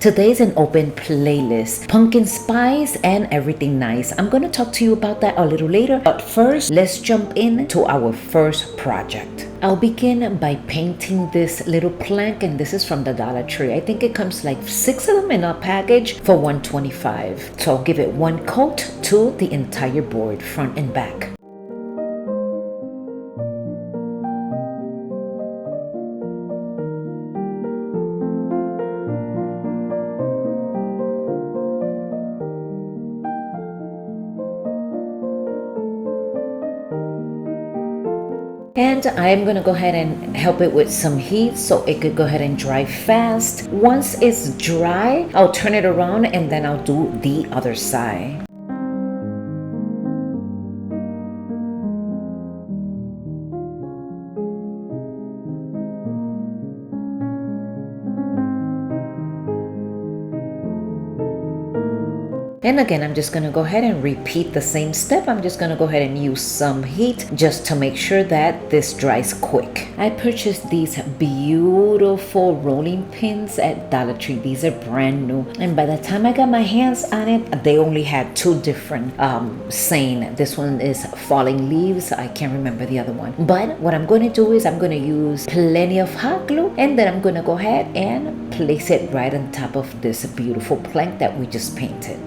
Today's an open playlist, pumpkin spice and everything nice. I'm gonna talk to you about that a little later, but first, let's jump into our first project. I'll begin by painting this little plank, and this is from the Dollar Tree. I think it comes like 6 of them in a package for $125. So I'll give it one coat to the entire board, front and back. And I'm gonna go ahead and help it with some heat so it could go ahead and dry fast. Once it's dry, I'll turn it around and then I'll do the other side. And again, I'm just going to go ahead and repeat the same step. I'm just going to go ahead and use some heat just to make sure that this dries quick. I purchased these beautiful rolling pins at Dollar Tree. These are brand new. And by the time I got my hands on it, they only had 2 different saying. This one is falling leaves. I can't remember the other one. But what I'm going to do is I'm going to use plenty of hot glue. And then I'm going to go ahead and place it right on top of this beautiful plank that we just painted.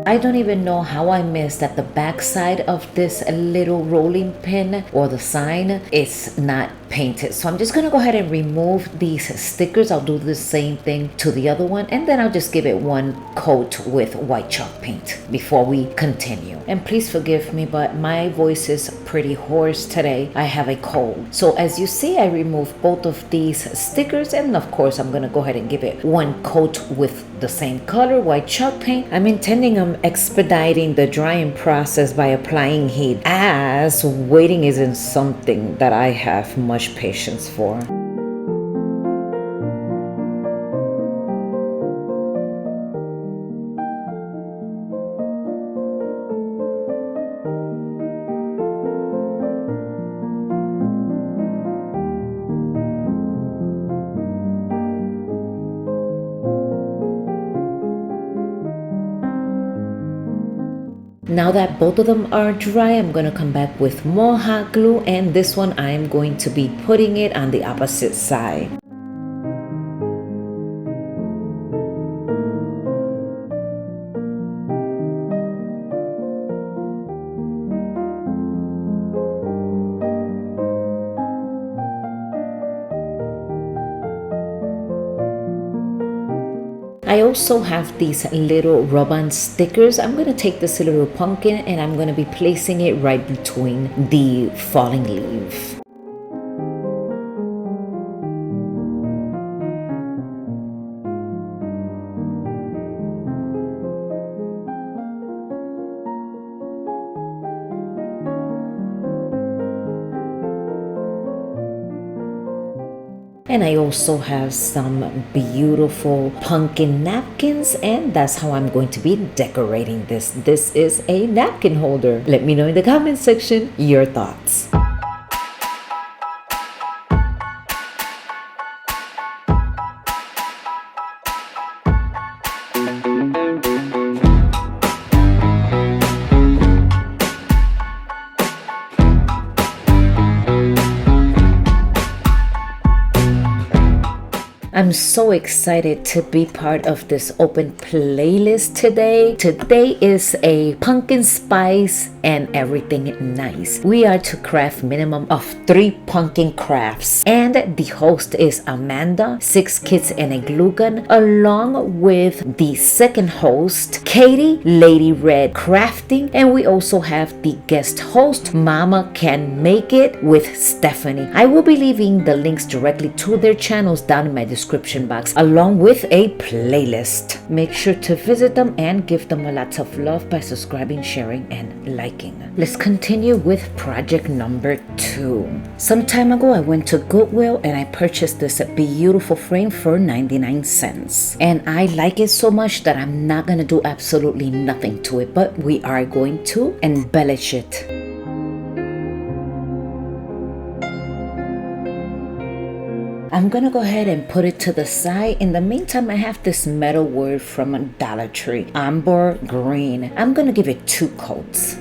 I don't even know how I missed that the back side of this little rolling pin or the sign is not painted. So I'm just going to go ahead and remove these stickers. I'll do the same thing to the other one, and then I'll just give it one coat with white chalk paint before we continue. And please forgive me, but my voice is pretty hoarse today. I have a cold. So as you see, I removed both of these stickers, and of course I'm going to go ahead and give it one coat with the same color, white chalk paint. I'm intending on expediting the drying process by applying heat, as waiting isn't something that I have much patience for. Now that both of them are dry, I'm going to come back with more hot glue, and this one I'm going to be putting it on the opposite side. I also have these little rub-on stickers. I'm going to take this little pumpkin and I'm going to be placing it right between the falling leaf. And I also have some beautiful pumpkin napkins, and that's how I'm going to be decorating this. This is a napkin holder. Let me know in the comment section your thoughts. I'm so excited to be part of this open playlist today. Today is a pumpkin spice and everything nice. We are to craft minimum of 3 pumpkin crafts, and the host is Amanda, 6 Kids and a Glue Gun, along with the second host, Katie, Lady Red Crafting, and we also have the guest host, Mama Can Make It with Stephanie. I will be leaving the links directly to their channels down in my description description box along with a playlist. Make sure to visit them and give them a lot of love by subscribing, sharing, and liking. Let's continue with project number 2. Some time ago, I went to Goodwill and I purchased this beautiful frame for 99 cents. And I like it so much that I'm not going to do absolutely nothing to it, but we are going to embellish it. I'm gonna go ahead and put it to the side. In the meantime, I have this metal wood from Dollar Tree, Amber Green. I'm gonna give it 2 coats.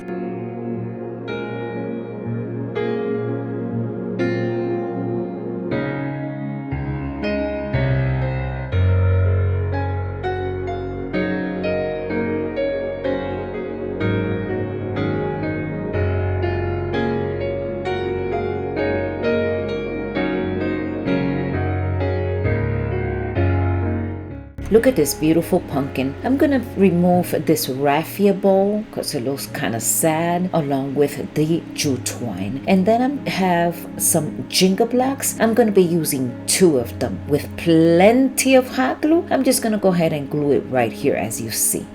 Look at this beautiful pumpkin. I'm gonna remove this raffia bowl because it looks kind of sad, along with the jute twine. And then I have some Jenga blocks. I'm gonna be using 2 of them with plenty of hot glue. I'm just gonna go ahead and glue it right here as you see.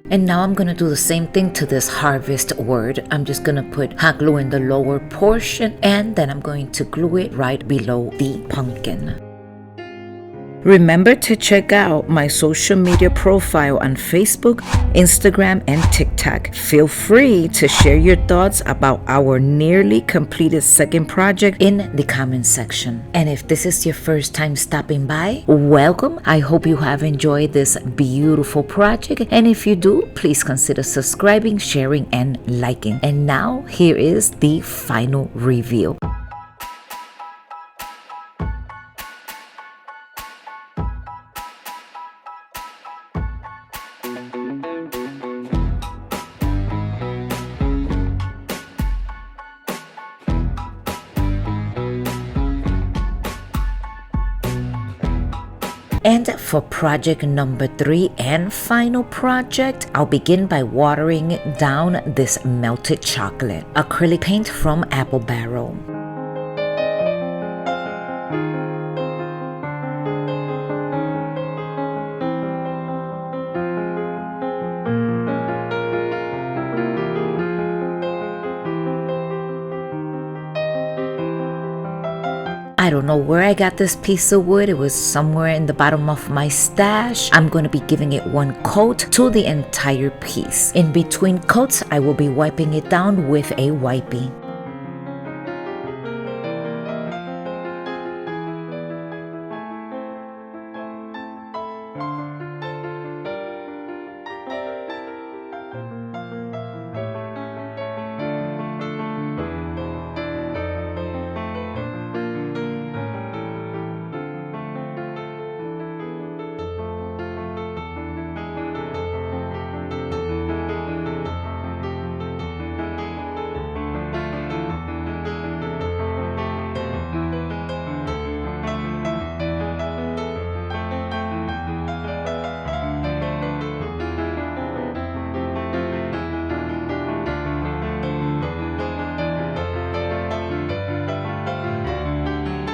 And now I'm going to do the same thing to this harvest word. I'm just going to put hot glue in the lower portion, and then I'm going to glue it right below the pumpkin. Remember to check out my social media profile on Facebook, Instagram, and TikTok. Feel free to share your thoughts about our nearly completed second project in the comment section. And if this is your first time stopping by, welcome. I hope you have enjoyed this beautiful project. And if you do, please consider subscribing, sharing, and liking. And now here is the final reveal. And for project number 3 and final project, I'll begin by watering down this melted chocolate acrylic paint from Apple Barrel. I don't know where I got this piece of wood. It was somewhere in the bottom of my stash. I'm going to be giving it 1 coat to the entire piece. In between coats, I will be wiping it down with a wipey.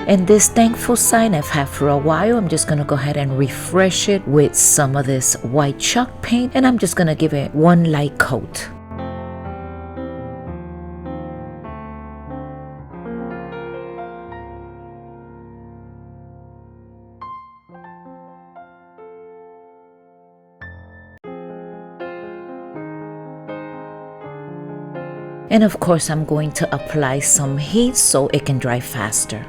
And this thankful sign I've had for a while, I'm just gonna go ahead and refresh it with some of this white chalk paint, and I'm just gonna give it 1 light coat. And of course, I'm going to apply some heat so it can dry faster.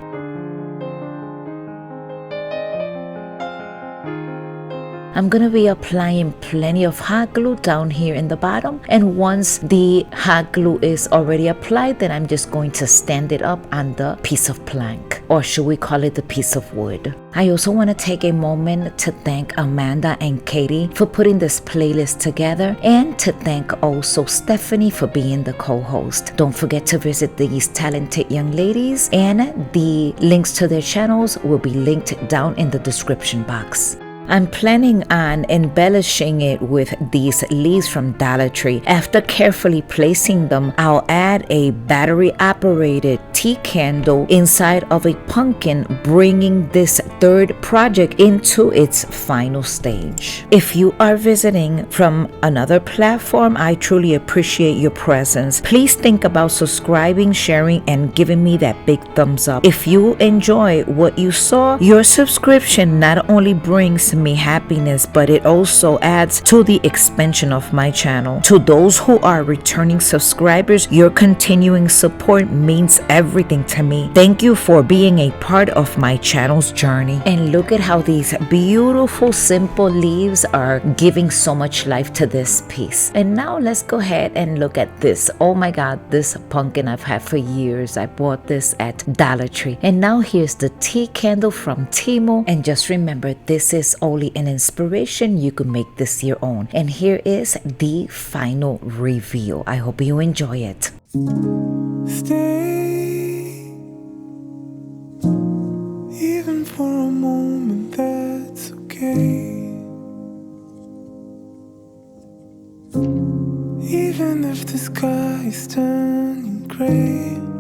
I'm gonna be applying plenty of hot glue down here in the bottom, and once the hot glue is already applied, then I'm just going to stand it up on the piece of plank, or should we call it the piece of wood. I also want to take a moment to thank Amanda and Katie for putting this playlist together, and to thank also Stephanie for being the co-host. Don't forget to visit these talented young ladies, and the links to their channels will be linked down in the description box. I'm planning on embellishing it with these leaves from Dollar Tree. After carefully placing them, I'll add a battery-operated tea candle inside of a pumpkin, bringing this third project into its final stage. If you are visiting from another platform, I truly appreciate your presence. Please think about subscribing, sharing, and giving me that big thumbs up. If you enjoy what you saw, your subscription not only brings me happiness, but it also adds to the expansion of my channel. To those who are returning subscribers, your continuing support means everything to me. Thank you for being a part of my channel's journey. And look at how these beautiful simple leaves are giving so much life to this piece. And now let's go ahead and look at this. Oh my god, this pumpkin I've had for years. I bought this at Dollar Tree. And now here's the tea candle from Temu. And just remember, this is only an inspiration. You can make this your own. And here is the final reveal. I hope you enjoy it. Stay, even for a moment, that's okay. Even if the sky is turning gray.